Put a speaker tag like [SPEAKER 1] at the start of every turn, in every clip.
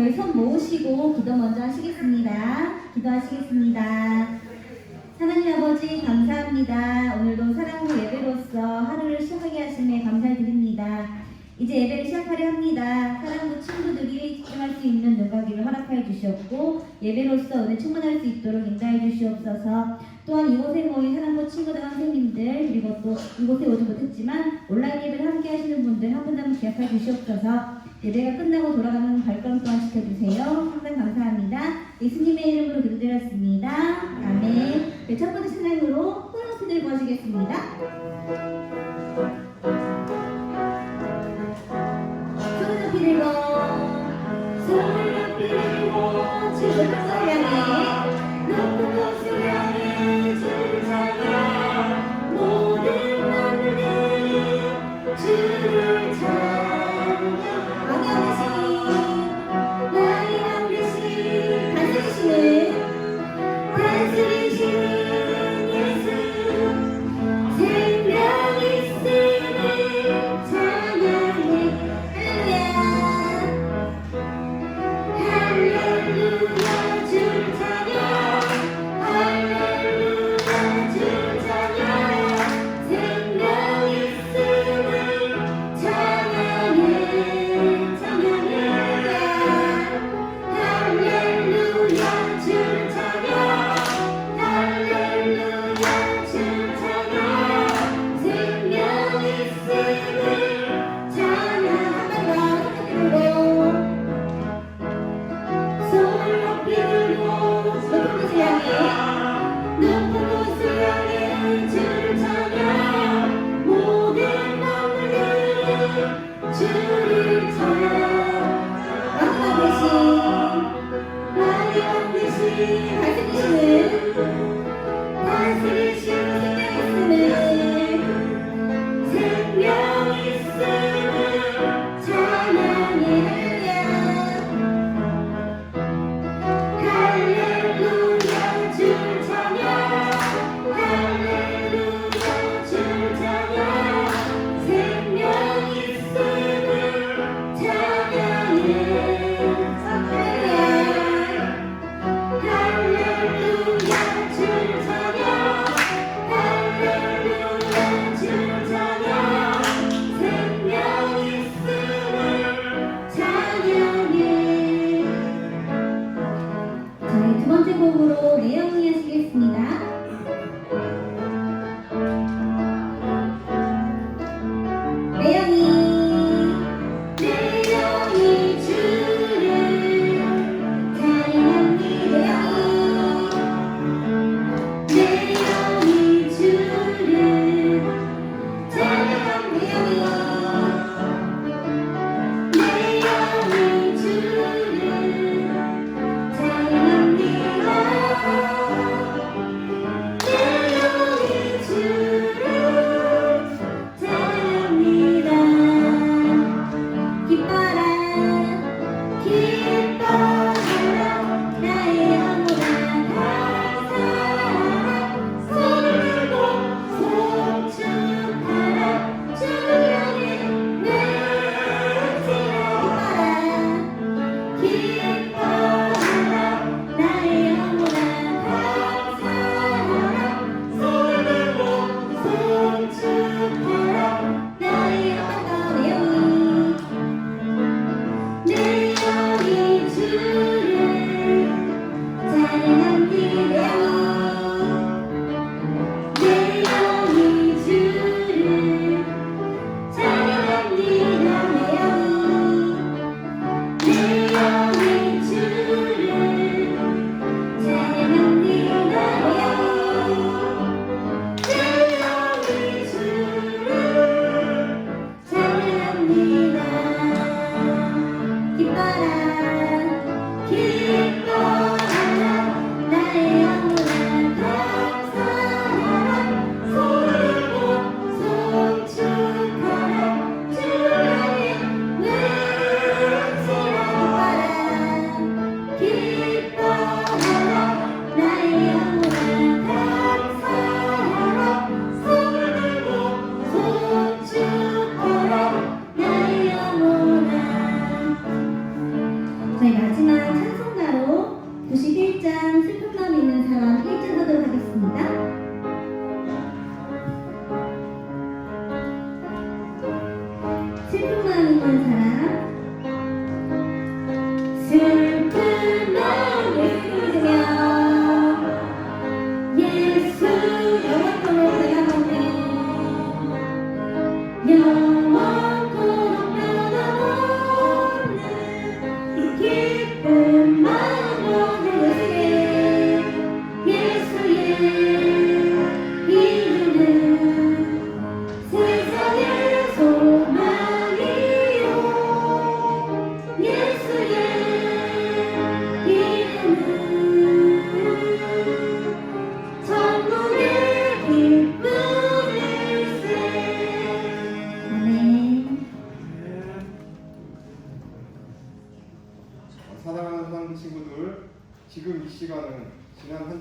[SPEAKER 1] 우리 손 모으시고 기도 먼저 하시겠습니다. 기도하시겠습니다. 하나님 아버지 감사합니다. 오늘도 사랑으로 예배로서 하루를 시작하게 하심에 감사드립니다. 이제 예배를 시작하려 합니다. 사랑부 친구들이 집중할 수 있는 눈가기를 허락하여 주시옵고 예배로서 오늘 충분할 수 있도록 인도해 주시옵소서. 또한 이곳에 모인 사랑부 친구들 선생님들 그리고 또 이곳에 오지 못했지만 온라인 예배를 함께 하시는 분들 한 분 한 분 기억해 주시옵소서. 예배가 끝나고 돌아가는 발걸음 또한 시켜주세요. 항상 감사합니다. 예수님의 이름으로 기도드렸습니다. 아멘. 네, 첫 번째 찬양으로 코러스 들고 하시겠습니다. 손을 높이 들고 손을 높이 들고 주를 향해 높은 곳을 향해 주를 찬양 모든 나무는 주를 찬양 다스리시는 예수 생명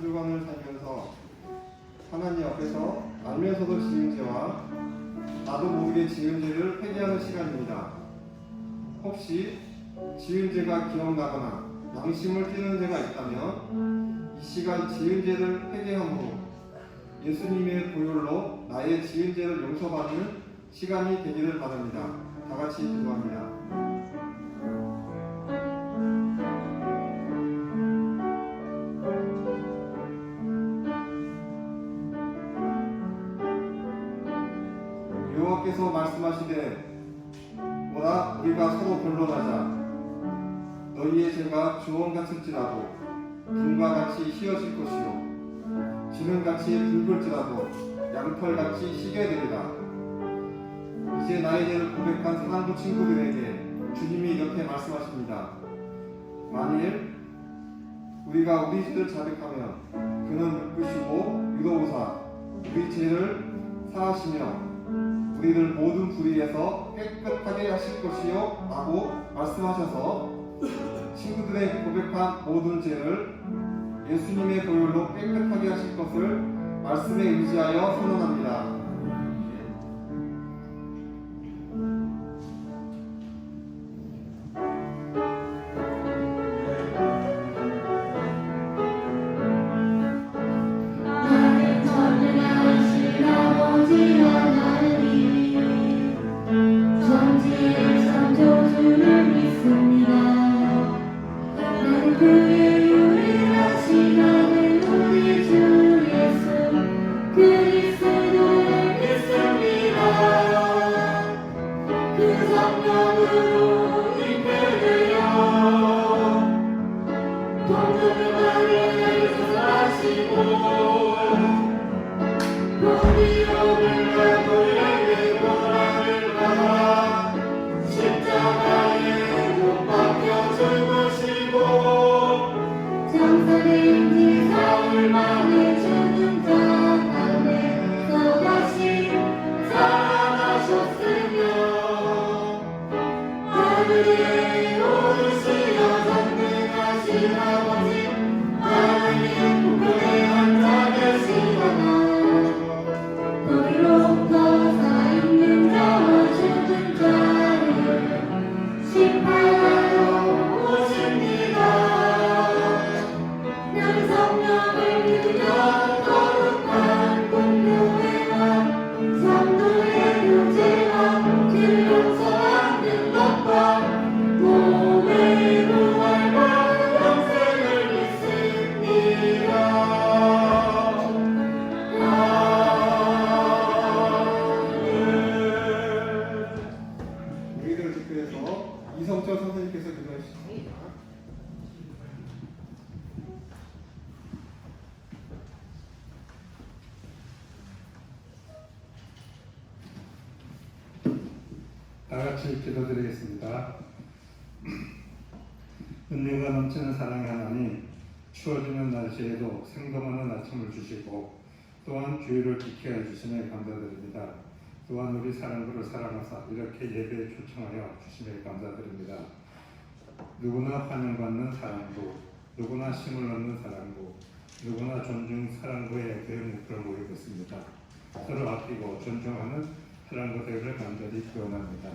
[SPEAKER 2] 주간을 살면서 하나님 앞에서 알면서도 지은 죄와 나도 모르게 지은 죄를 회개하는 시간입니다. 혹시 지은 죄가 기억나거나 양심을 찌는 죄가 있다면 이 시간 지은 죄를 회개함으로 예수님의 보혈로 나의 지은 죄를 용서받는 시간이 되기를 바랍니다. 다 같이 기도합니다. 여호와께서 말씀하시되 보라 우리가 서로 변론하자. 너희의 죄가 주홍같을지라도 금과 같이 휘어질 것이요 지능같이 붉을지라도 양털같이 희게 되리라. 이제 나의 죄를 고백한 사랑부 친구들에게 주님이 이렇게 말씀하십니다. 만일 우리가 우리 죄를 자백하면 그는 묶으시고 위로우사 우리 죄를 사하시며 우리를 모든 불의에서 깨끗하게 하실 것이요 라고 말씀하셔서 친구들의 고백한 모든 죄를 예수님의 보혈로 깨끗하게 하실 것을 말씀에 의지하여 선언합니다. 이성철 선생님께서 기도해 주십니다.
[SPEAKER 3] 다 같이 기도드리겠습니다. 은혜가 넘치는 사랑의 하나님, 추워지는 날씨에도 생동하는 아침을 주시고 또한 주의를 지켜 주심에 감사드립니다. 또한 우리 사랑부를 사랑하사 이렇게 예배에 초청하여 주심에 감사드립니다. 누구나 환영받는 사랑부, 누구나 힘을 얻는 사랑부, 누구나 존중 사랑부의 교회 목표를 모이고 있습니다. 서로 아끼고 존중하는 사랑부 대회를 간절히 기원합니다.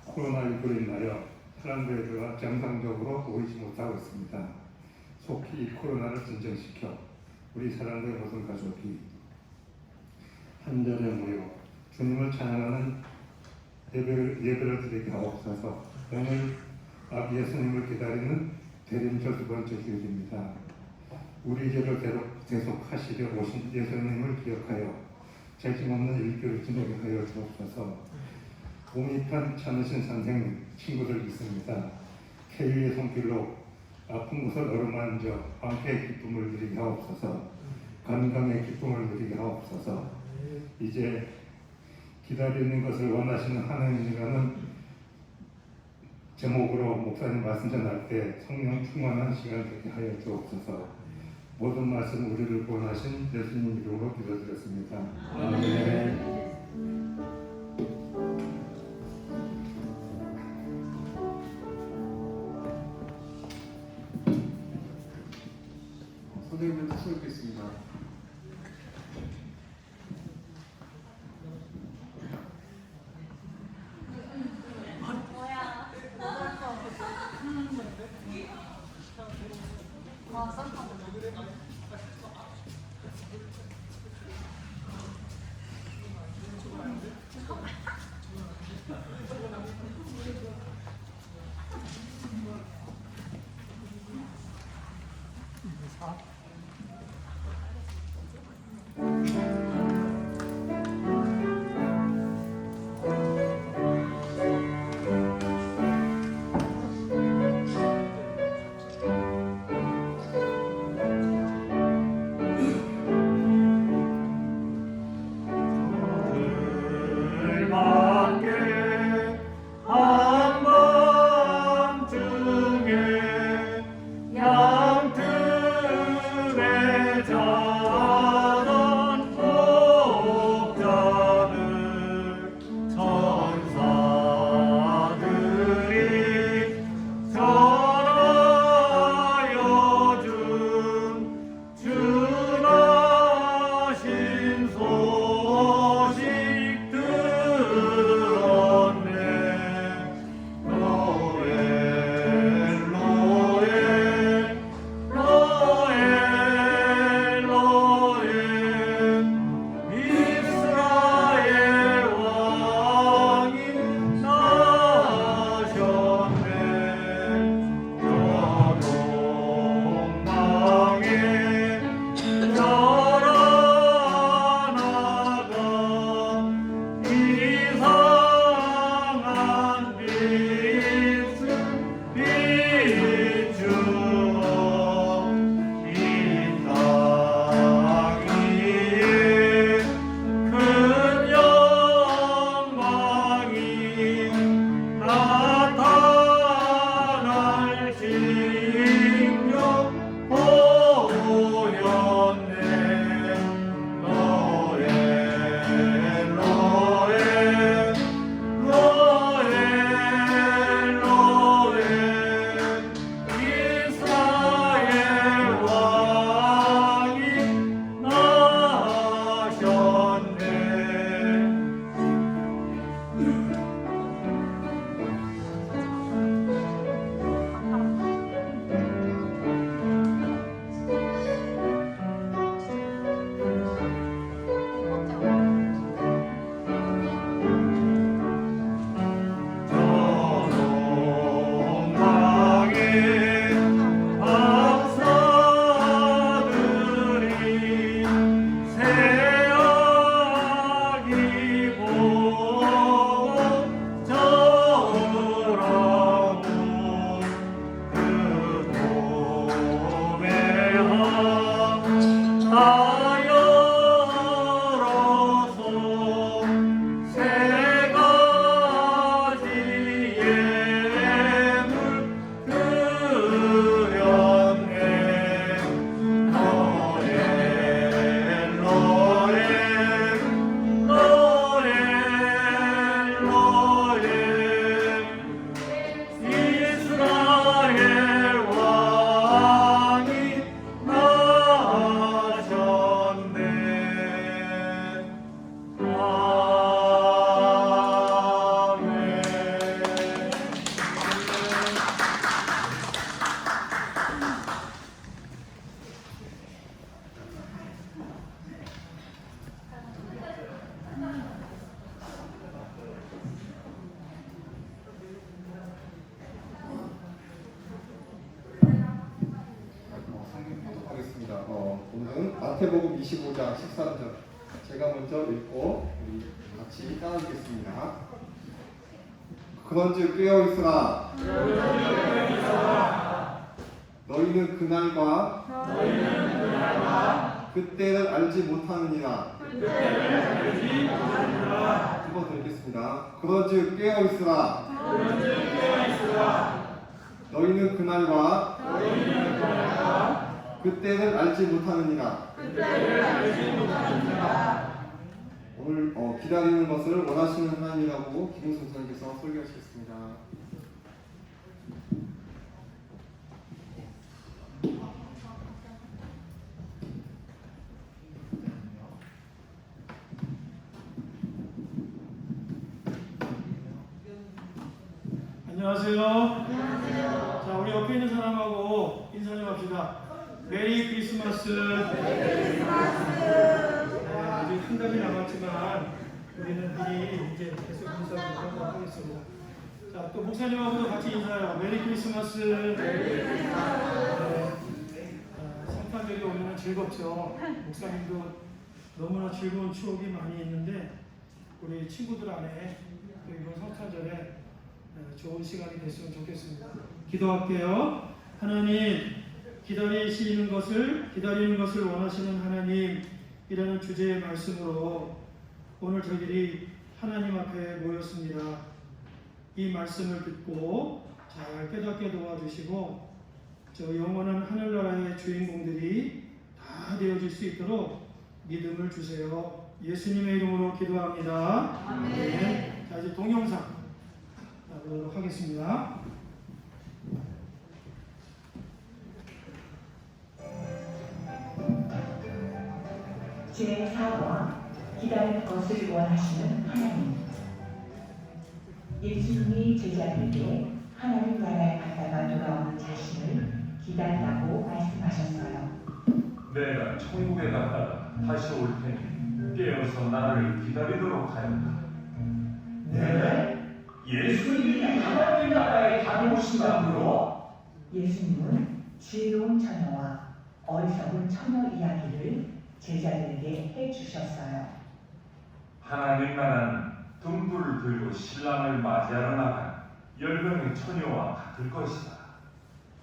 [SPEAKER 3] 코로나19로 인하여 사랑부의 교회가 정상적으로 모이지 못하고 있습니다. 속히 이 코로나를 진정시켜 우리 사랑부의 모든 가족이 한자리에 모여 주님을 찬양하는 예배를 드리게 하옵소서. 오늘 아비 예수님을 기다리는 대림절 두 번째 주일입니다. 우리 죄를 대속하시려 오신 예수님을 기억하여 죄짐없는 일교를 지내게 하여 주옵소서. 몸이 편찮으신 선생님, 친구들 있습니다. 쾌유의 손길로 아픈 곳을 어루만져 방패의 기쁨을 누리게 하옵소서. 건강의 기쁨을 누리게 하옵소서. 이제 기다리는 것을 원하시는 하나님이라는 제목으로 목사님 말씀 전할 때 성령 충만한 시간 되게 하여 주옵소서. 모든 말씀 우리를 구원하신 예수님 이름으로 기도드렸습니다. 아멘.
[SPEAKER 2] 선생님들 마태복음 25장 13절 제가 먼저 읽고 우리 같이 따르겠습니다. 그런즉 깨어있으라 너희는 그날과 그때를 알지 못하느니라. 한번 더 읽겠습니다. 그런즉 깨어있으라 너희는 그날과 그때를 알지 못하느니라. 오늘 기다리는 것을 원하시는 하나님이라고 김우성 선생님께서 설교하시겠습니다.
[SPEAKER 4] 안녕하세요. 안녕하세요. 자, 우리 옆에 있는 사람하고 인사 좀 합시다. 메리 크리스마스. 메리 크리스마스. 네, 아직 한 달이 남았지만 우리는 미리 이제 계속 인사를 하도록 하겠습니다. 자, 또 목사님하고도 같이 인사해요. 메리 크리스마스. 메리 크리스마스. 성탄절이 오면 즐겁죠. 목사님도 너무나 즐거운 추억이 많이 있는데 우리 친구들 안에 또 이번 성탄절에 좋은 시간이 됐으면 좋겠습니다. 기도할게요. 하나님, 기다리는 것을 원하시는 하나님이라는 주제의 말씀으로 오늘 저희들이 하나님 앞에 모였습니다. 이 말씀을 듣고 잘 깨닫게 도와주시고 저 영원한 하늘나라의 주인공들이 다 되어질 수 있도록 믿음을 주세요. 예수님의 이름으로 기도합니다. 아멘. 자, 이제 동영상 보도록 하겠습니다.
[SPEAKER 5] 제4화 기다릴 것을 원하시는 하나님. 예수님이 제자들에게 하나님 나라에 갔다가 돌아오는 자신을 기다리라고 말씀하셨어요.
[SPEAKER 6] 내가 천국에 갔다가 다시 올 테니 깨어서 나를 기다리도록 하였다.
[SPEAKER 5] 네?
[SPEAKER 6] 예수님이 하나님 나라에 다녀오신다므로?
[SPEAKER 5] 예수님은 지혜로운 처녀와 어리석은 처녀 이야기를 제자들에게 해주셨어요.
[SPEAKER 6] 하나님 나라는 등불을 들고 신랑을 맞이하러 나간 10명의 처녀와 같을 것이다.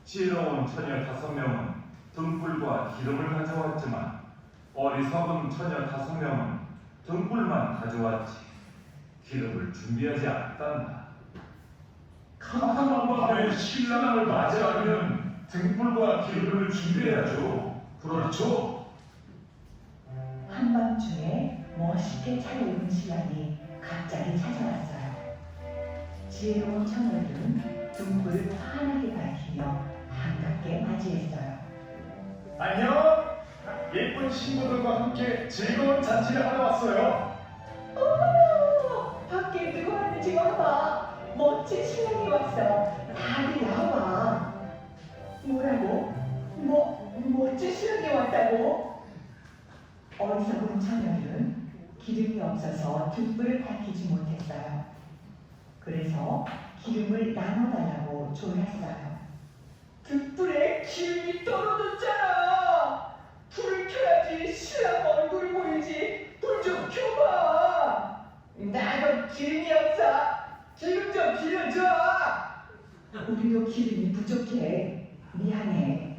[SPEAKER 6] 지혜로운 처녀 5명은 등불과 기름을 가져왔지만 어리석은 처녀 5명은 등불만 가져왔지 기름을 준비하지 않았단다. 캄캄한 밤에 신랑을 맞이하려면 등불과 기름을 준비해야죠. 그렇죠?
[SPEAKER 5] 한밤중에 멋있게 차려입은 신랑이 갑자기 찾아왔어요. 지혜로운 처녀들은 등불을 환하게 밝히며 반갑게 맞이했어요.
[SPEAKER 6] 안녕! 예쁜 친구들과 함께 즐거운 잔치를 하러 왔어요.
[SPEAKER 5] 어머! 밖에 누가 왔는지 봐봐. 멋진 신랑이 왔어. 다들 나와. 뭐라고? 멋진 신랑이 왔다고? 어리석은 처녀들은 기름이 없어서 등불을 밝히지 못했어요. 그래서 기름을 나눠달라고 조였어요. 등불에 기름이 떨어졌잖아. 불을 켜야지 신랑 얼굴 보이지. 불 좀 켜봐. 나도 기름이 없어. 기름 좀 빌려줘. 우리도 기름이 부족해. 미안해.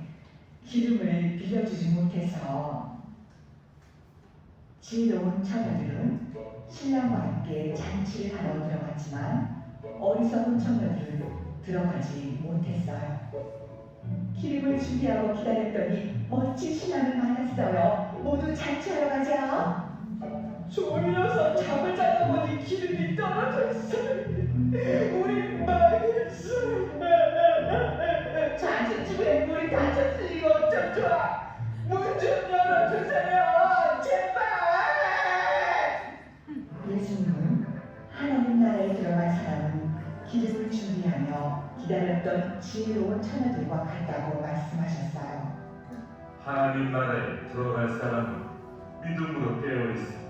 [SPEAKER 5] 기름을 빌려주지 못해서. 지혜로운 처녀들은 신랑과 함께 잔치를 하러 들어갔지만 어리석은 처녀들은 들어가지 못했어요. 기름을 준비하고 기다렸더니 멋진 신랑을 만났어요. 모두 잔치하러 가자. 졸려서 잠을 자다 보니 기름이 떨어져 있어요. 우리 망했어. 자식집에 물이 닫혔으니 어쩜 좋아. 문 좀 열어주세요. 제발. 예수님은 하나님 나라에 들어갈 사람은 기름을 준비하며 기다렸던 지혜로운 처녀들과 같다고 말씀하셨어요.
[SPEAKER 6] 하나님 나라에 들어갈 사람은 믿음으로 깨어있어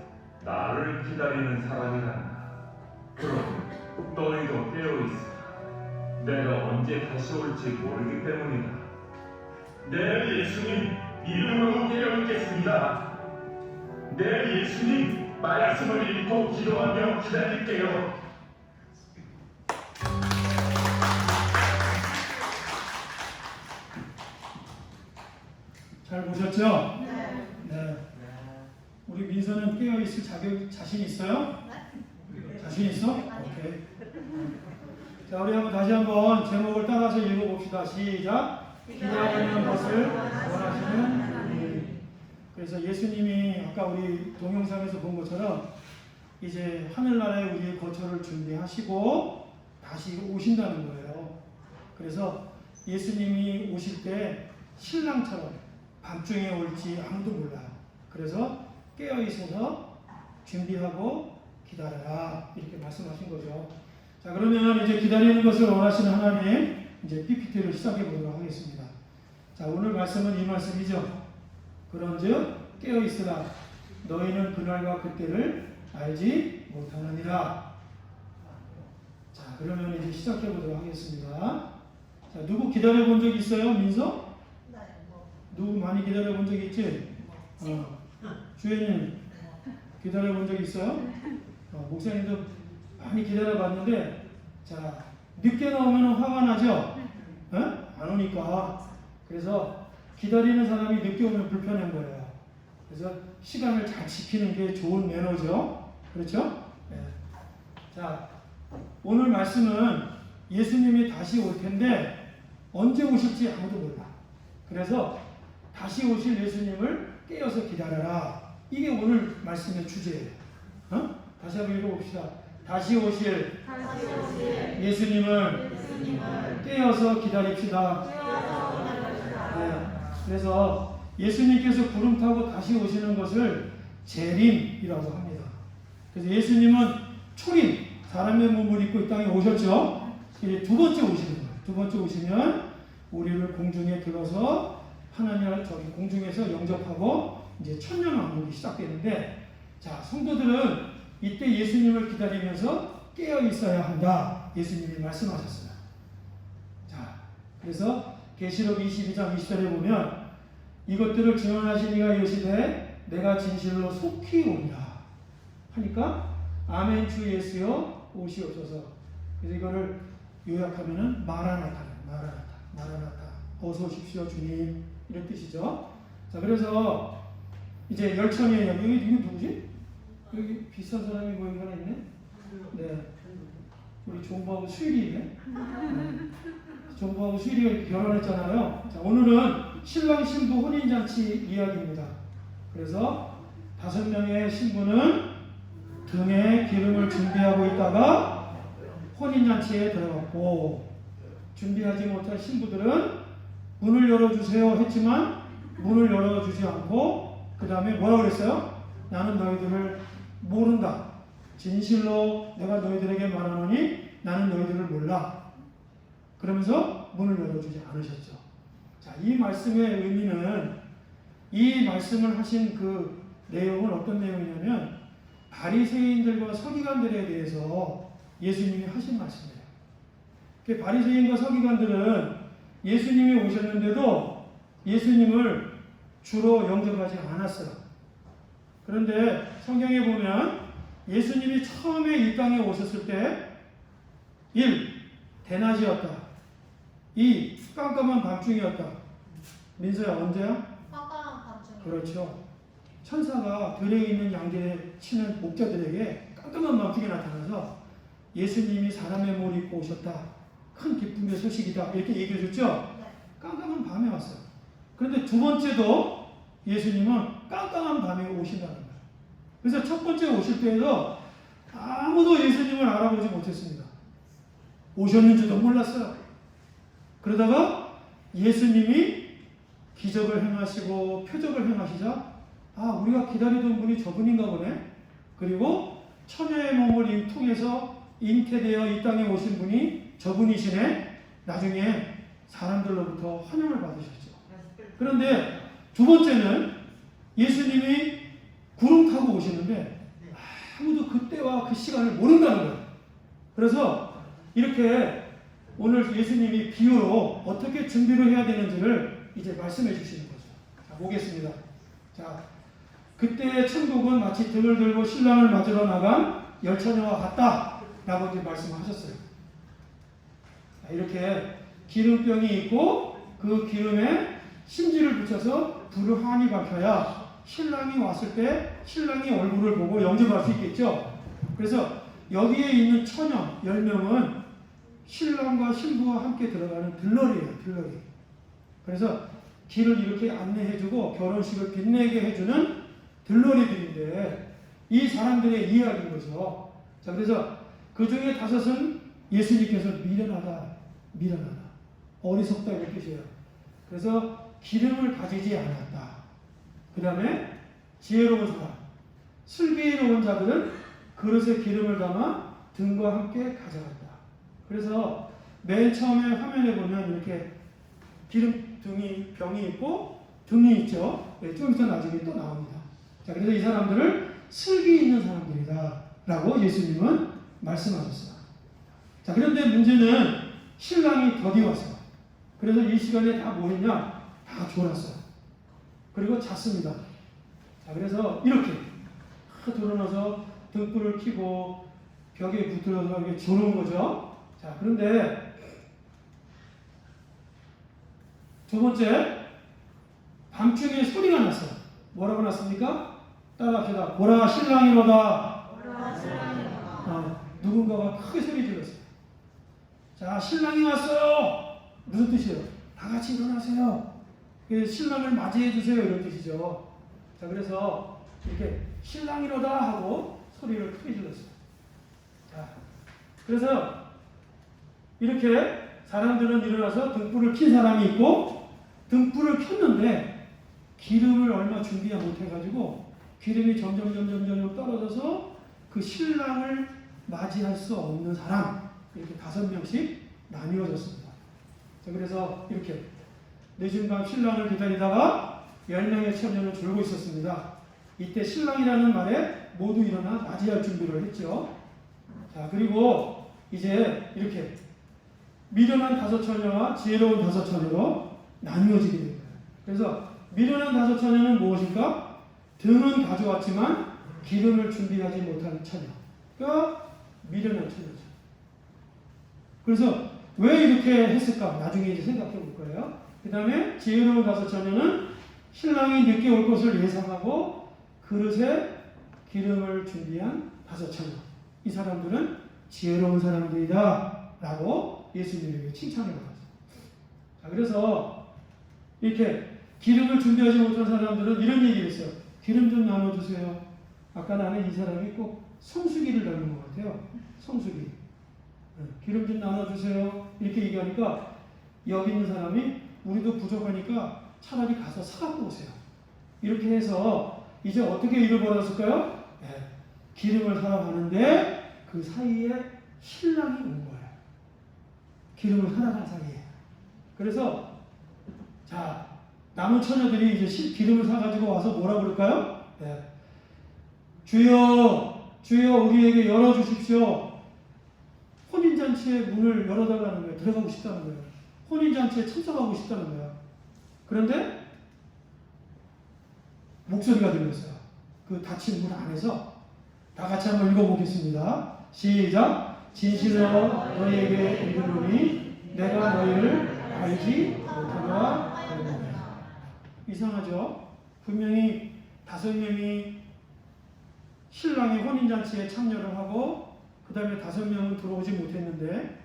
[SPEAKER 6] 나를 기다리는 사람이란다. 그럼 너희도 깨어있으라. 내가 언제 다시 올지 모르기 때문이다. 내일 예수님 이름으로 깨어있겠습니다. 네, 예수님, 말씀을 읽고 기도하며 기다릴게요.
[SPEAKER 4] 잘 보셨죠? 네. 우리 민서는 깨어있을 자신 있어요? 자신 있어? 오케이. 자, 우리 다시 한번 제목을 따라서 읽어봅시다. 시작. 기다리는 것을 원하시는 하나님. 그래서 예수님이 아까 우리 동영상에서 본 것처럼 이제 하늘나라에 우리의 거처를 준비하시고 다시 오신다는 거예요. 그래서 예수님이 오실 때 신랑처럼 밤중에 올지 아무도 몰라요. 그래서 깨어 있어서 준비하고 기다려라, 이렇게 말씀하신 거죠. 자, 그러면 이제 기다리는 것을 원하시는 하나님, 이제 PPT를 시작해 보도록 하겠습니다. 자, 오늘 말씀은 이 말씀이죠. 그런즉 깨어 있으라, 너희는 그날과 그때를 알지 못하느니라. 자, 그러면 이제 시작해 보도록 하겠습니다. 자, 누구 기다려 본 적 있어요, 민서? 누구 많이 기다려 본 적 있지? 주연님 기다려 본 적 있어요? 목사님도 많이 기다려 봤는데, 자, 늦게 나오면 화가 나죠? 안 오니까. 그래서 기다리는 사람이 늦게 오면 불편한 거예요. 그래서 시간을 잘 지키는 게 좋은 매너죠. 그렇죠? 네. 자, 오늘 말씀은 예수님이 다시 올 텐데 언제 오실지 아무도 몰라. 그래서 다시 오실 예수님을 깨어서 기다려라. 이게 오늘 말씀의 주제예요. 다시 한번 읽어봅시다. 다시 오실 예수님을 깨어서 기다립시다. 네. 그래서 예수님께서 구름 타고 다시 오시는 것을 재림이라고 합니다. 그래서 예수님은 초림, 사람의 몸을 입고 이 땅에 오셨죠. 이제 두 번째 오시는 거예요. 두 번째 오시면 우리를 공중에 들어서 하나님 공중에서 영접하고 이제 천년왕국이 시작되는데, 자, 성도들은 이때 예수님을 기다리면서 깨어 있어야 한다. 예수님이 말씀하셨어요. 자, 그래서 계시록 22장 20절에 보면 이것들을 증언하신 이가 이르시되 내가 진실로 속히 오리라 하니까 아멘 주 예수여 오시옵소서. 그래서 이거를 요약하면은 마라나타, 어서 오십시오 주님, 이런 뜻이죠. 자, 그래서 이제 열천이에요. 여기 이거 누구지? 여기 비싼 사람이 뭐 하나 있네? 네, 우리 종부하고 수일이네. 종부하고 수일이가 이렇게 결혼했잖아요. 자, 오늘은 신랑 신부 혼인잔치 이야기입니다. 그래서 5명의 신부는 등에 기름을 준비하고 있다가 혼인잔치에 들어갔고, 준비하지 못한 신부들은 문을 열어주세요 했지만 문을 열어주지 않고 그 다음에 뭐라고 그랬어요? 나는 너희들을 모른다. 진실로 내가 너희들에게 말하노니 나는 너희들을 몰라. 그러면서 문을 열어주지 않으셨죠. 자, 이 말씀의 의미는, 이 말씀을 하신 그 내용은 어떤 내용이냐면 바리새인들과 서기관들에 대해서 예수님이 하신 말씀이에요. 그 바리새인과 서기관들은 예수님이 오셨는데도 예수님을 주로 영접하지 않았어요. 그런데 성경에 보면 예수님이 처음에 이 땅에 오셨을 때 1. 대낮이었다. 2. 깜깜한 밤중이었다. 민서야, 언제야?
[SPEAKER 7] 깜깜한 밤중에.
[SPEAKER 4] 그렇죠. 천사가 들에 있는 양들에 치는 목자들에게 깜깜한 밤중에 나타나서 예수님이 사람의 몸을 입고 오셨다. 큰 기쁨의 소식이다. 이렇게 얘기해 줬죠?
[SPEAKER 7] 네.
[SPEAKER 4] 깜깜한 밤에 왔어요. 그런데 두 번째도 예수님은 깜깜한 밤에 오신다는 거예요. 그래서 첫 번째 오실 때에도 아무도 예수님을 알아보지 못했습니다. 오셨는지도 몰랐어요. 그러다가 예수님이 기적을 행하시고 표적을 행하시자, 아, 우리가 기다리던 분이 저분인가 보네. 그리고 처녀의 몸을 통해서 잉태되어 이 땅에 오신 분이 저분이시네. 나중에 사람들로부터 환영을 받으셨죠. 그런데 두 번째는 예수님이 구름 타고 오시는데 아무도 그때와 그 시간을 모른다는 거예요. 그래서 이렇게 오늘 예수님이 비유로 어떻게 준비를 해야 되는지를 이제 말씀해 주시는 거죠. 자, 보겠습니다. 자, 그때 천국은 마치 등을 들고 신랑을 맞으러 나간 열처녀와 같다라고 이제 말씀하셨어요. 자, 이렇게 기름병이 있고 그 기름에 심지를 붙여서 불을 환히 밝혀야 신랑이 왔을 때 신랑이 얼굴을 보고 영접할 수 있겠죠. 그래서 여기에 있는 처녀 10명은 신랑과 신부와 함께 들어가는 들러리예요. 들러리. 그래서 길을 이렇게 안내해주고 결혼식을 빛내게 해주는 들러리들인데 이 사람들의 이야기인 거죠. 자, 그래서 그 중에 5은 예수님께서 미련하다, 어리석다 이렇게 뜻이에요. 그래서 기름을 가지지 않았다. 그 다음에 지혜로운 사람, 슬기로운 자들은 그릇에 기름을 담아 등과 함께 가져갔다. 그래서 맨 처음에 화면에 보면 이렇게 기름 등이 병이 있고 등이 있죠. 네, 좀 이따 나중에 또 나옵니다. 자, 그래서 이 사람들을 슬기 있는 사람들이다 라고 예수님은 말씀하셨어요. 자, 그런데 문제는 신랑이 더디 왔어요. 그래서 이 시간에 다 뭐 했냐? 다 졸았어요. 그리고 잤습니다. 자, 그래서 이렇게 드러나서 등불을 켜고 벽에 붙들어서 이렇게 조는 거죠. 자, 그런데 두 번째, 밤중에 소리가 났어요. 뭐라고 났습니까? 따라합시다. 보라 신랑이로다. 누군가가 크게 소리 질렀어요. 자, 신랑이 왔어요. 무슨 뜻이에요? 다 같이 일어나세요. 신랑을 맞이해 주세요. 이런 뜻이죠. 자, 그래서 이렇게 신랑이로다 하고 소리를 크게 질렀어요. 자, 그래서 이렇게 사람들은 일어나서 등불을 킨 사람이 있고 등불을 켰는데 기름을 얼마 준비 못해가지고 기름이 점점 떨어져서 그 신랑을 맞이할 수 없는 사람 이렇게 5명씩 나뉘어졌습니다. 자, 그래서 이렇게 늦은 밤 신랑을 기다리다가 10명의 처녀는 졸고 있었습니다. 이때 신랑이라는 말에 모두 일어나 맞이할 준비를 했죠. 자, 그리고 이제 이렇게 미련한 5처녀와 지혜로운 5처녀로 나뉘어지게 됩니다. 그래서 미련한 5처녀는 무엇일까? 등은 가져왔지만 기름을 준비하지 못한 처녀가 미련한 처녀죠. 그래서 왜 이렇게 했을까? 나중에 이제 생각해 볼 거예요. 그 다음에 지혜로운 5처녀는 신랑이 늦게 올 것을 예상하고 그릇에 기름을 준비한 5처녀. 이 사람들은 지혜로운 사람들이다 라고 예수님에게 칭찬을 받았어요. 자, 그래서 이렇게 기름을 준비하지 못한 사람들은 이런 얘기를 했어요. 기름 좀 나눠주세요. 아까 나는 이 사람이 꼭 성수기를 닮은 것 같아요. 성수기. 기름 좀 나눠주세요. 이렇게 얘기하니까 여기 있는 사람이 우리도 부족하니까 차라리 가서 사갖고 오세요. 이렇게 해서 이제 어떻게 일을 벌였을까요? 네. 기름을 사러 가는데 그 사이에 신랑이 온 거예요. 기름을 사러 간 사이에. 그래서 자, 남은 처녀들이 이제 기름을 사가지고 와서 뭐라 그럴까요? 네. 주여, 주여 우리에게 열어주십시오. 혼인잔치의 문을 열어달라는 거예요. 들어가고 싶다는 거예요. 혼인잔치에 참석하고 싶다는 거예요. 그런데 목소리가 들렸어요. 그 닫힌 문 안에서. 다 같이 한번 읽어보겠습니다. 시작. 진실로 너희에게 이르노니 내가 너희를 알지 못하노라. 이상하죠? 분명히 5명이 신랑의 혼인잔치에 참여를 하고 그 다음에 5명은 들어오지 못했는데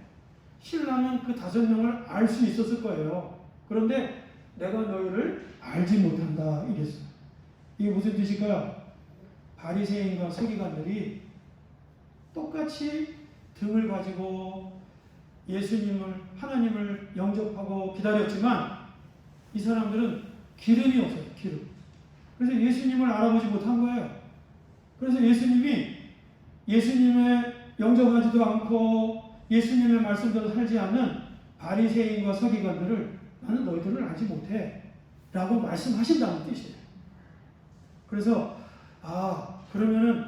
[SPEAKER 4] 신랑은 그 5명을 알 수 있었을 거예요. 그런데 내가 너희를 알지 못한다 이랬어요. 이게 무슨 뜻일까요? 바리새인과 서기관들이 똑같이 등을 가지고 예수님을 하나님을 영접하고 기다렸지만 이 사람들은 기름이 없어요. 기름. 그래서 예수님을 알아보지 못한 거예요. 그래서 예수님의 영접하지도 않고 예수님의 말씀대로 살지 않는 바리새인과 서기관들을 나는 너희들을 알지 못해 라고 말씀하신다는 뜻이에요. 그래서 그러면은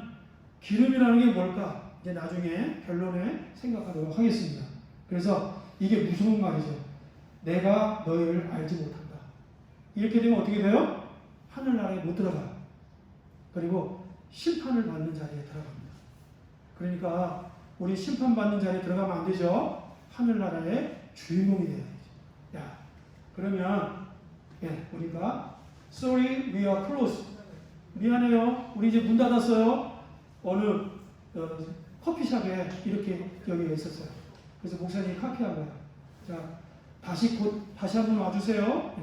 [SPEAKER 4] 기름이라는 게 뭘까? 이제 나중에 결론에 생각하도록 하겠습니다. 그래서 이게 무서운 말이죠. 내가 너희를 알지 못한다. 이렇게 되면 어떻게 돼요? 하늘나라에 못 들어가요. 그리고 심판을 받는 자리에 들어갑니다. 그러니까 우리 심판받는 자리에 들어가면 안 되죠. 하늘나라의 주인공이 돼야 되죠. 야, 그러면 우리가 Sorry, we are closed. 미안해요. 우리 이제 문 닫았어요. 어느 커피숍에 이렇게 여기가 있었어요. 그래서 목사님이 카피한 거예요. 자, 다시 한번 와주세요.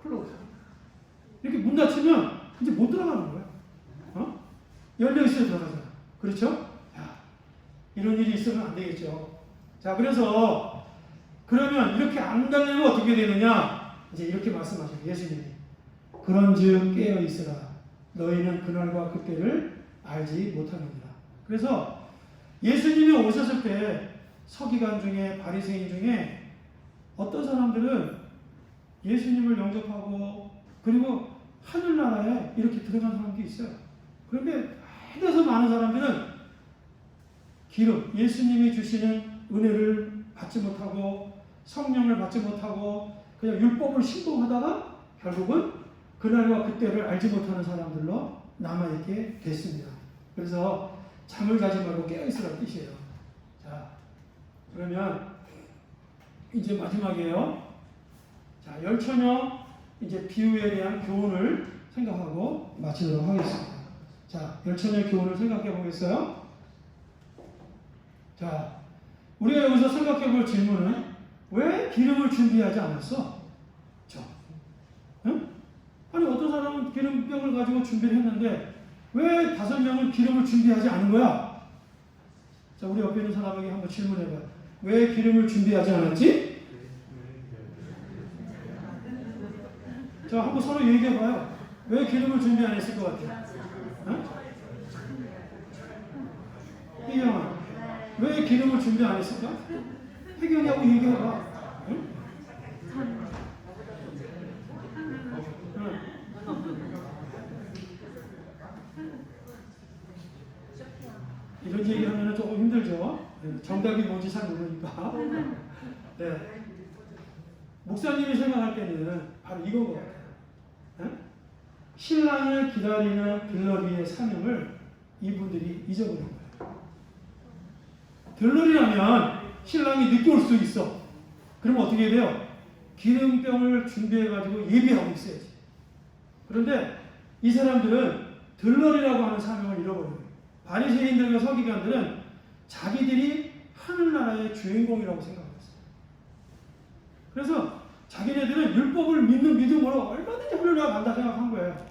[SPEAKER 4] 클로즈. 이렇게 문 닫히면 이제 못 들어가는 거예요. 열려 있어야 들어가잖아. 그렇죠? 야, 이런 일이 있으면 안 되겠죠. 자, 그래서 그러면 이렇게 안 달리면 어떻게 되느냐? 이제 이렇게 말씀하셔요. 예수님이. 그런즉 깨어 있으라. 너희는 그날과 그때를 알지 못하느니라. 그래서 예수님이 오셨을 때 서기관 중에 바리새인 중에 어떤 사람들은 예수님을 영접하고 그리고 하늘나라에 이렇게 들어간 사람도 있어요. 그런데 해서 많은 사람들은 기름, 예수님이 주시는 은혜를 받지 못하고 성령을 받지 못하고 그냥 율법을 신봉하다가 결국은 그날과 그때를 알지 못하는 사람들로 남아있게 됐습니다. 그래서 잠을 자지 말고 깨어있으라는 뜻이에요. 자, 그러면 이제 마지막이에요. 자, 열처녀 이제 비유에 대한 교훈을 생각하고 마치도록 하겠습니다. 자, 열처녀 교훈을 생각해 보겠어요? 자, 우리가 여기서 생각해 볼 질문은 왜 기름을 준비하지 않았어? 응? 아니, 어떤 사람은 기름병을 가지고 준비를 했는데 왜 5명은 기름을 준비하지 않은 거야? 자, 우리 옆에 있는 사람에게 한번 질문해봐요. 왜 기름을 준비하지 않았지? 자, 한번 서로 얘기해봐요. 왜 기름을 준비 안 했을 것 같아? 응? 혜경아, 왜 기름을 준비 안 했을까? 혜경이하고 얘기해봐. 응? 이런 얘기하면 조금 힘들죠. 정답이 뭔지 잘 모르니까. 네. 목사님이 생각할 때는 바로 이건 것 같아요. 네? 신랑을 기다리는 들러리의 사명을 이분들이 잊어버린 거예요. 들러리라면 신랑이 늦게 올 수 있어. 그러면 어떻게 돼요? 기름병을 준비해가지고 예비하고 있어야지. 그런데 이 사람들은 들러리라고 하는 사명을 잃어버린 거예요. 바리새인들과 서기관들은 자기들이 하늘나라의 주인공이라고 생각했어요. 그래서 자기네들은 율법을 믿는 믿음으로 얼마든지 하늘나라 간다 생각한 거예요.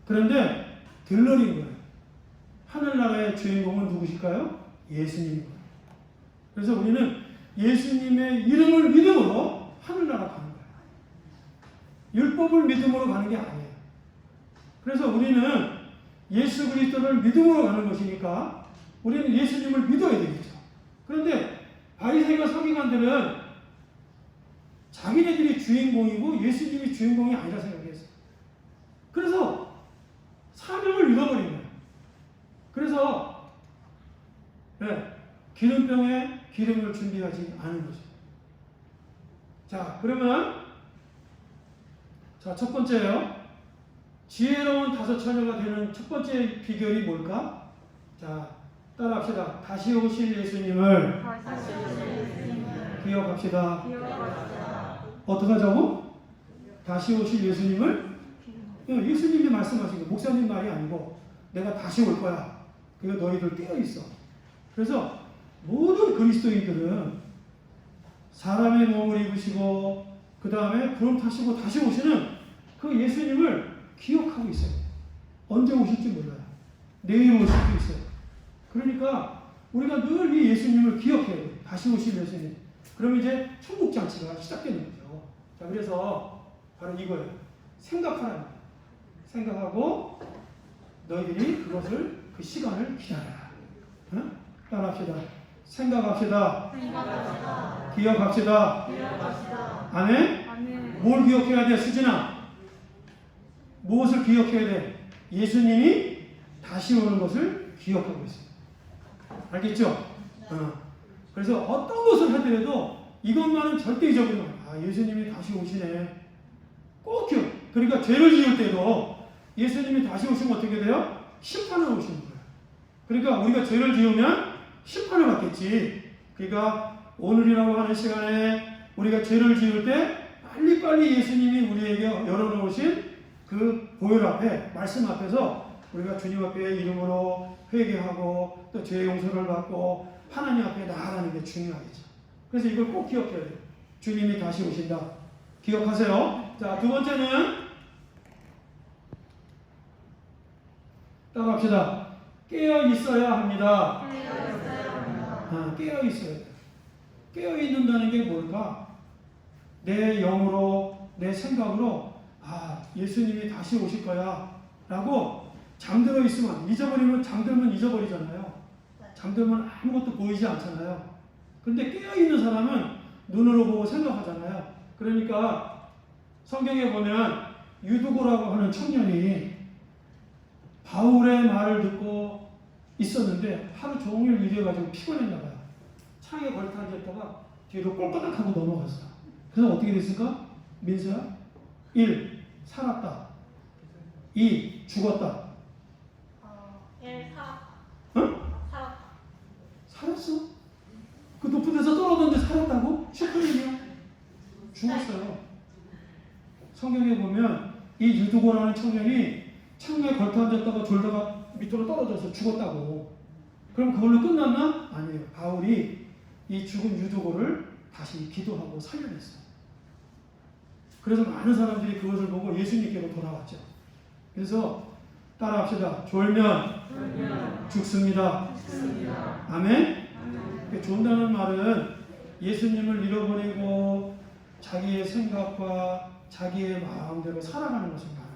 [SPEAKER 4] 그런데 들러리인 거예요. 하늘나라의 주인공은 누구실까요? 예수님인 거예요. 그래서 우리는 예수님의 이름을 믿음으로 하늘나라 가는 거예요. 율법을 믿음으로 가는 게 아니에요. 그래서 우리는 예수 그리스도를 믿음으로 가는 것이니까 우리는 예수님을 믿어야 되겠죠. 그런데 바리새인과 서기관들은 자기네들이 주인공이고 예수님이 주인공이 아니라 생각했어요. 그래서 사명을 잃어버린 거예요. 그래서 기름병에 기름을 준비하지 않은 거죠. 자, 그러면 첫 번째요. 지혜로운 5처녀가 되는 첫 번째 비결이 뭘까? 자, 따라합시다. 다시 오실 예수님을 기억합시다. 어떻게 하자고? 다시 오실 예수님을? 예수님이 말씀하신 거예요. 목사님 말이 아니고 내가 다시 올 거야. 그래서 너희들 깨어있어. 그래서 모든 그리스도인들은 사람의 몸을 입으시고 그 다음에 구름 타시고 다시 오시는 그 예수님을 기억하고 있어요. 언제 오실지 몰라요. 내일 오실 수 있어요. 그러니까 우리가 늘 이 예수님을 기억해야 돼요. 다시 오실 예수님. 그럼 이제 천국잔치가 시작되는 거죠. 자, 그래서 바로 이거예요. 생각하라는 거예요. 생각하고 너희들이 그것을 그 시간을 기다려라. 응? 따라합시다. 생각합시다. 기억합시다. 아멘? 뭘 기억해야 돼, 수진아? 무엇을 기억해야 돼? 예수님이 다시 오는 것을 기억하고 있습니다. 알겠죠? 그래서 어떤 것을 하더라도 이것만은 절대 잊어버리지 마. 아, 예수님이 다시 오시네. 꼭 기억. 그러니까 죄를 지을 때도 예수님이 다시 오시면 어떻게 돼요? 심판을 오시는 거예요. 그러니까 우리가 죄를 지으면 심판을 받겠지. 그러니까 오늘이라고 하는 시간에 우리가 죄를 지을 때 빨리빨리 예수님이 우리에게 열어놓으신 그 보혈 앞에, 말씀 앞에서 우리가 주님 앞에 이름으로 회개하고 또 죄 용서를 받고 하나님 앞에 나아가는 게 중요하겠죠. 그래서 이걸 꼭 기억해야 돼요. 주님이 다시 오신다. 기억하세요. 자, 두 번째는 따라합시다. 깨어 있어야 합니다. 깨어 있어야 돼요. 깨어 있는다는 게 뭘까? 내 영으로, 내 생각으로 예수님이 다시 오실 거야 라고 잠들어 있으면, 잊어버리면, 잠들면 잊어버리잖아요. 잠들면 아무것도 보이지 않잖아요. 근데 깨어있는 사람은 눈으로 보고 생각하잖아요. 그러니까 성경에 보면 유두고라고 하는 청년이 바울의 말을 듣고 있었는데 하루 종일 일해가지고 피곤했나 봐요. 창에 걸터앉았다가 뒤로 꼴까닥 하고 넘어갔어. 그래서 어떻게 됐을까? 민서야? 1. 살았다. 2. 죽었다.
[SPEAKER 7] 1. 살았다.
[SPEAKER 4] 응?
[SPEAKER 7] 살았다.
[SPEAKER 4] 살았어? 그 높은 데서 떨어졌는데 살았다고? 슈퍼맨이야. 죽었어요. 성경에 보면 이 유두고라는 청년이 창에 걸터앉았다가 졸다가 밑으로 떨어져서 죽었다고. 그럼 그걸로 끝났나? 아니에요. 바울이 이 죽은 유두고를 다시 기도하고 살려냈어요. 그래서 많은 사람들이 그것을 보고 예수님께로 돌아왔죠. 그래서 따라합시다. 졸면 죽습니다. 아멘? 존다는 말은 예수님을 잃어버리고 자기의 생각과 자기의 마음대로 살아가는 것을 말합니다.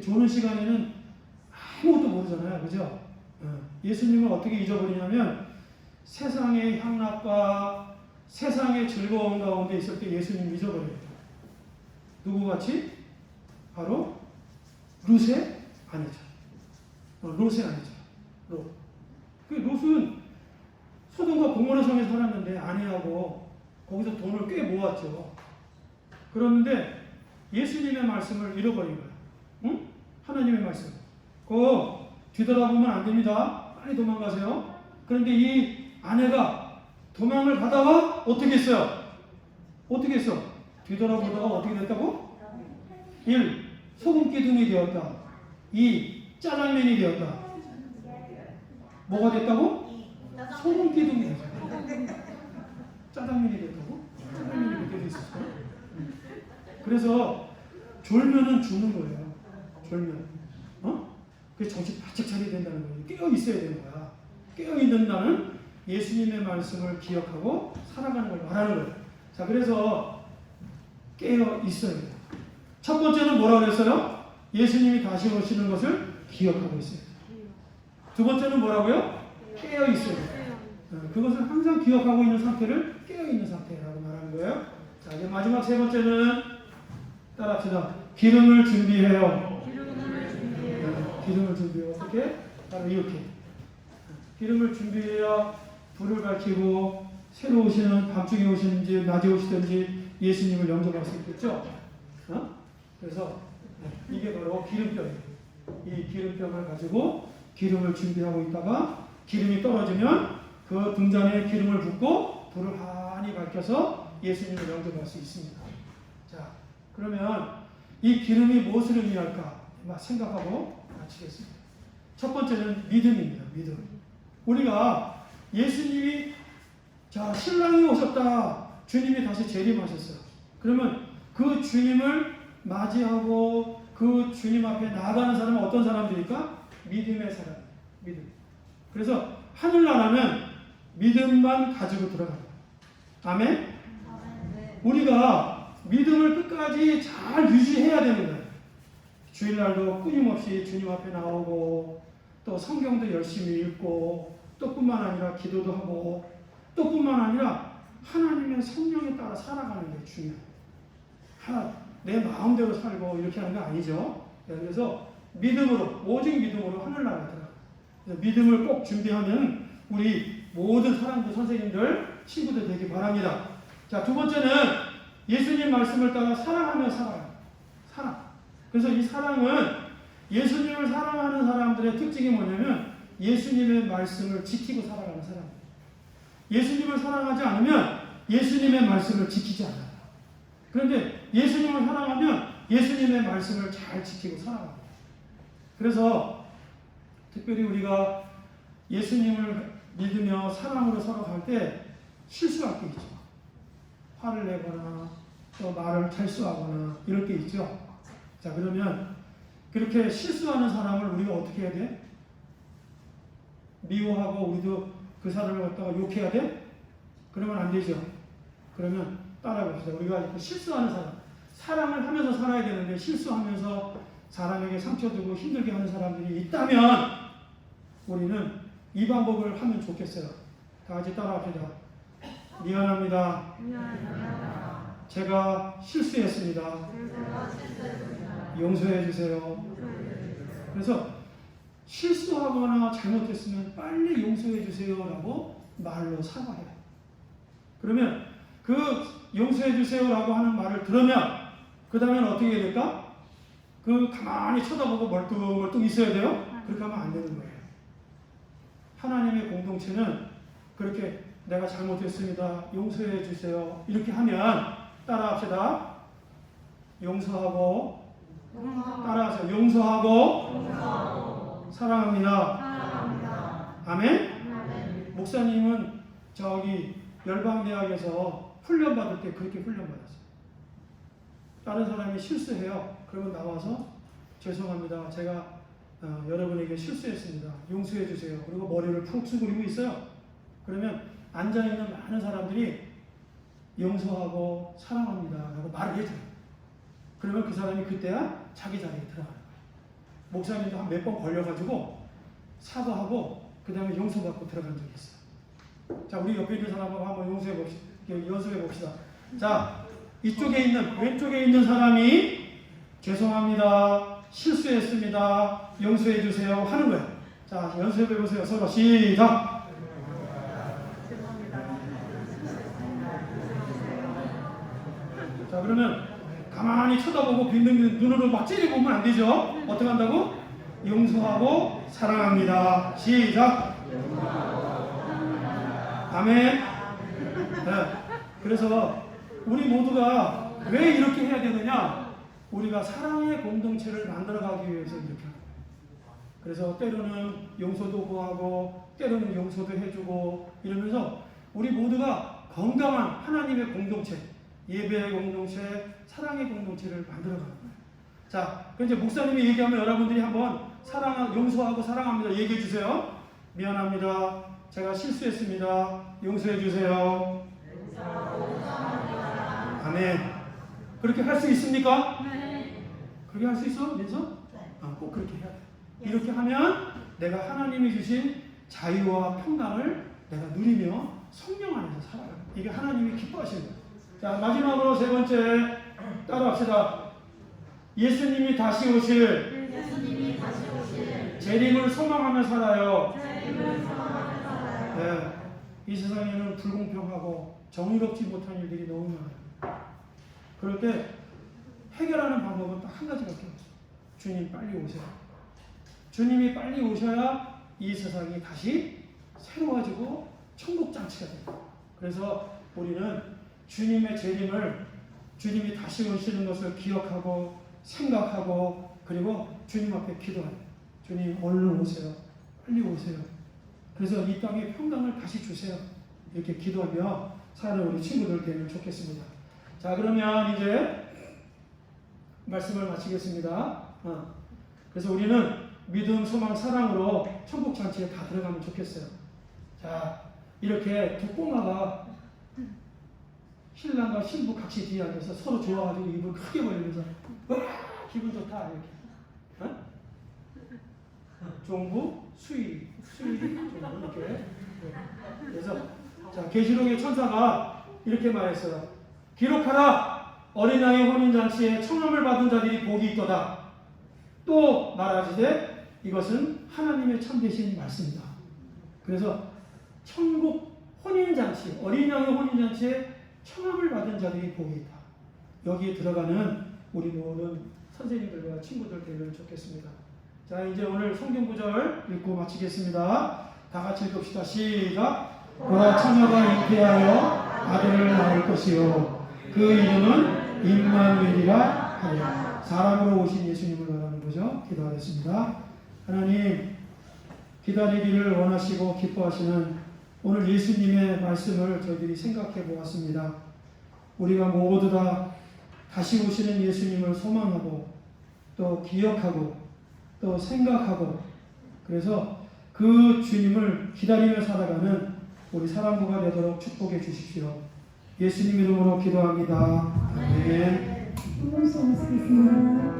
[SPEAKER 4] 조는 시간에는 아무것도 모르잖아요. 그죠? 예수님을 어떻게 잊어버리냐면 세상의 향락과 세상의 즐거움 가운데 있을 때 예수님 잊어버려요. 누구같이? 바로 롯의 아내죠. 롯의 아내죠. 롯. 그 롯은 소돔과 고모라 성에 살았는데 아내하고 거기서 돈을 꽤 모았죠. 그런데 예수님의 말씀을 잃어버린 거예요. 응? 하나님의 말씀. 그거 뒤돌아보면 안 됩니다. 빨리 도망가세요. 그런데 이 아내가 도망을 가다가 어떻게 했어요? 어떻게 했어? 뒤돌아보다가 어떻게 됐다고? 1. 소금 기둥이 되었다. 2. 짜장면이 되었다. 뭐가 됐다고? 소금 기둥이 되었다. 짜장면이 됐다고? 짜장면이 그렇게 돼 있었어요? 그래서 졸면은 죽는 거예요. 졸면. 그게 정신 바짝 차려야 된다는 거예요. 깨어 있어야 되는 거야. 깨어 있는다는 예수님의 말씀을 기억하고 살아가는 걸 말하는 거예요. 자, 그래서 깨어 있어야 돼요. 첫 번째는 뭐라고 그랬어요? 예수님이 다시 오시는 것을 기억하고 있어요. 두 번째는 뭐라고요? 깨어 있어야 돼요. 그것을 항상 기억하고 있는 상태를 깨어 있는 상태라고 말하는 거예요. 자, 이제 마지막 세 번째는 따라합시다. 기름을 준비해요. 기름을 준비해요. 어떻게? 바로 이렇게. 기름을 준비해야 불을 밝히고 새로 오시는 밤중에 오시는지 낮에 오시든지 예수님을 영접할 수 있겠죠? 그래서 이게 바로 기름병이에요. 이 기름병을 가지고 기름을 준비하고 있다가 기름이 떨어지면 그 등잔에 기름을 붓고 불을 환히 밝혀서 예수님을 영접할 수 있습니다. 자, 그러면 이 기름이 무엇을 의미할까? 생각하고 마치겠습니다. 첫 번째는 믿음입니다. 믿음. 우리가 예수님이 신랑이 오셨다. 주님이 다시 재림하셨어요. 그러면 그 주님을 맞이하고 그 주님 앞에 나아가는 사람은 어떤 사람들일까? 믿음의 사람. 믿음. 그래서 하늘나라는 믿음만 가지고 들어갑니다. 아멘? 우리가 믿음을 끝까지 잘 유지해야 되는 거예요. 주일날도 끊임없이 주님 앞에 나오고 또 성경도 열심히 읽고 또 뿐만 아니라 기도도 하고 또 뿐만 아니라 하나님의 성령에 따라 살아가는 게 중요해요. 내 마음대로 살고 이렇게 하는 거 아니죠. 그래서 믿음으로, 오직 믿음으로 하늘나라에 들어가요. 믿음을 꼭 준비하면 우리 모든 사람들, 선생님들, 친구들 되기 바랍니다. 자, 두 번째는 예수님 말씀을 따라 사랑하며 살아요. 사랑. 그래서 이 사랑은 예수님을 사랑하는 사람들의 특징이 뭐냐면 예수님의 말씀을 지키고 살아가는 사람이에요. 예수님을 사랑하지 않으면 예수님의 말씀을 지키지 않아요. 그런데 예수님을 사랑하면 예수님의 말씀을 잘 지키고 살아갑니다. 그래서 특별히 우리가 예수님을 믿으며 사랑으로 살아갈 때 실수할 게 있죠. 화를 내거나 또 말을 탈수하거나 이럴 게 있죠. 자, 그러면 그렇게 실수하는 사람을 우리가 어떻게 해야 돼? 미워하고 우리도 그 사람을 갖다가 욕해야 돼? 그러면 안 되죠. 그러면 따라해봅시다. 우리가 이렇게 실수하는 사람, 사랑을 하면서 살아야 되는데 실수하면서 사람에게 상처 주고 힘들게 하는 사람들이 있다면 우리는 이 방법을 하면 좋겠어요. 다 같이 따라합시다. 미안합니다. 제가 실수했습니다. 용서해 주세요. 그래서 실수하거나 잘못했으면 빨리 용서해 주세요라고 말로 사과해요. 그러면 그 용서해 주세요라고 하는 말을 들으면 그 다음에는 어떻게 해야 될까? 그 가만히 쳐다보고 멀뚱멀뚱 있어야 돼요? 그렇게 하면 안 되는 거예요. 하나님의 공동체는 그렇게 내가 잘못했습니다. 용서해 주세요. 이렇게 하면 따라합시다. 용서하고 따라하세요. 용서하고 사랑합니다. 아멘? 목사님은 저기 열방대학에서 훈련받을 때 그렇게 훈련받았어요. 다른 사람이 실수해요. 그러면 나와서 죄송합니다. 제가 여러분에게 실수했습니다. 용서해 주세요. 그리고 머리를 푹 수그리고 있어요. 그러면 앉아있는 많은 사람들이 용서하고 사랑합니다 라고 말을 해줘요. 그러면 그 사람이 그때야 자기 자리에 들어가는 거예요. 목사님도 한 몇 번 걸려가지고 사과하고 그 다음에 용서받고 들어간 적이 있어요. 자, 우리 옆에 있는 사람하고 한번 연습해 봅시다. 자, 이쪽에 있는 왼쪽에 있는 사람이 죄송합니다. 실수했습니다. 용서해 주세요 하는 거예요. 자, 연습해 보세요. 서로 시작. 자, 그러면 가만히 쳐다보고 빈둥빈둥 눈으로 막 찌르보면 안 되죠. 어떻게 한다고? 용서하고 사랑합니다. 시작. 아멘. 네. 그래서 우리 모두가 왜 이렇게 해야 되느냐? 우리가 사랑의 공동체를 만들어가기 위해서 이렇게 합니다. 그래서 때로는 용서도 구하고 때로는 용서도 해주고 이러면서 우리 모두가 건강한 하나님의 공동체, 예배의 공동체, 사랑의 공동체를 만들어가는 거예요. 자, 이제 목사님이 얘기하면 여러분들이 한번 용서하고 사랑합니다 얘기해 주세요. 미안합니다. 제가 실수했습니다. 용서해 주세요. 아멘. 그렇게 할 수 있습니까?
[SPEAKER 7] 네.
[SPEAKER 4] 그렇게 할 수 있어? 민서? 꼭 그렇게 해야 돼. 이렇게 하면 내가 하나님이 주신 자유와 평강을 내가 누리며 성령 안에서 살아요. 이게 하나님이 기뻐하시는 거예요. 자, 마지막으로 세 번째 따라합시다. 예수님이 다시 오실 재림을 소망하며 살아요. 네, 이 세상에는 불공평하고 정의롭지 못한 일들이 너무 많아요. 그럴 때 해결하는 방법은 딱 한 가지밖에 없어요. 주님 빨리 오세요. 주님이 빨리 오셔야 이 세상이 다시 새로워지고 천국잔치가 됩니다. 그래서 우리는 주님의 재림을, 주님이 다시 오시는 것을 기억하고 생각하고 그리고 주님 앞에 기도해요. 주님 얼른 오세요. 빨리 오세요. 그래서 이 땅에 평강을 다시 주세요. 이렇게 기도하며 사는 우리 친구들 되면 좋겠습니다. 자, 그러면 이제 말씀을 마치겠습니다. 그래서 우리는 믿음, 소망, 사랑으로 천국 잔치에 다 들어가면 좋겠어요. 자, 이렇게 두 꼬마가 신랑과 신부 같이 뒤에 앉아서 서로 좋아가지고 입을 크게 벌리면서 와 기분 좋다 이렇게. 종부, 수일이 이렇게. 그래서 자, 계시록의 천사가 이렇게 말했어요. 기록하라. 어린양의 혼인잔치에 청함을 받은 자들이 복이 있도다. 또 말하지되 이것은 하나님의 참되신 말씀이다. 그래서 천국 혼인잔치, 어린양의 혼인잔치에 청함을 받은 자들이 복이 있다. 여기에 들어가는 우리 모든 선생님들과 친구들 되면 좋겠습니다. 자, 이제 오늘 성경 구절 읽고 마치겠습니다. 다 같이 읽읍시다. 시작. 보라, 처녀가 잉태하여 아들을 낳을 것이요 그 이름은 임마누엘이라 하리라. 사람으로 오신 예수님을 말하는 거죠. 기도하겠습니다. 하나님, 기다리기를 원하시고 기뻐하시는 오늘 예수님의 말씀을 저희들이 생각해 보았습니다. 우리가 모두 다 다시 오시는 예수님을 소망하고 또 기억하고 또 생각하고 그래서 그 주님을 기다리며 살아가는 우리 사랑부가 되도록 축복해 주십시오. 예수님 이름으로 기도합니다. 아멘.
[SPEAKER 1] 한 번씩 하시겠습니다.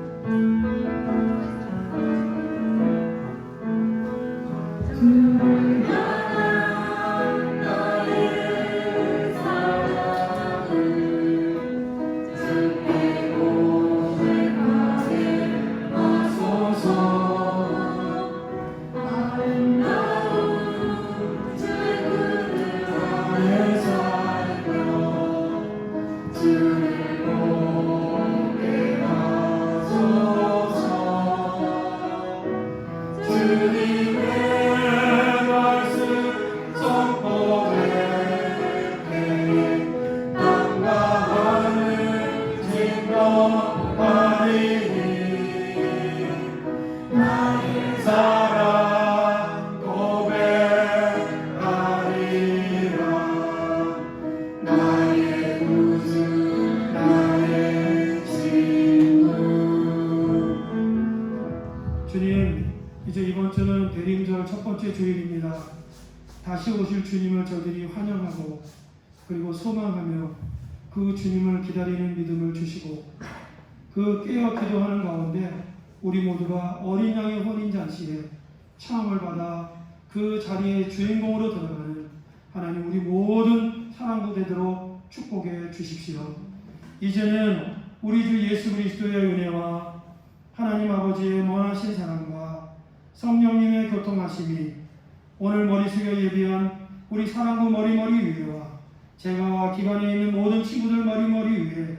[SPEAKER 4] 주님, 이제 이번 주는 대림절 첫 번째 주일입니다. 다시 오실 주님을 저들이 환영하고 그리고 소망하며 그 주님을 기다리는 믿음을 주시고 그 깨어 기도하는 가운데 우리 모두가 어린 양의 혼인잔치에 차함을 받아 그 자리의 주인공으로 들어가는 하나님 우리 모든 사랑부 되도록 축복해 주십시오. 이제는 우리 주 예수 그리스도의 은혜와 하나님 아버지의 원하신 사랑과 성령님의 교통하심이 오늘 머리 숙여 예비한 우리 사랑부 머리머리 위에와 제가 기관에 있는 모든 친구들 머리머리 위에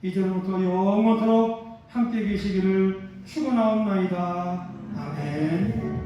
[SPEAKER 4] 이제부터 영원토록 함께 계시기를 축원하옵나이다. 아멘.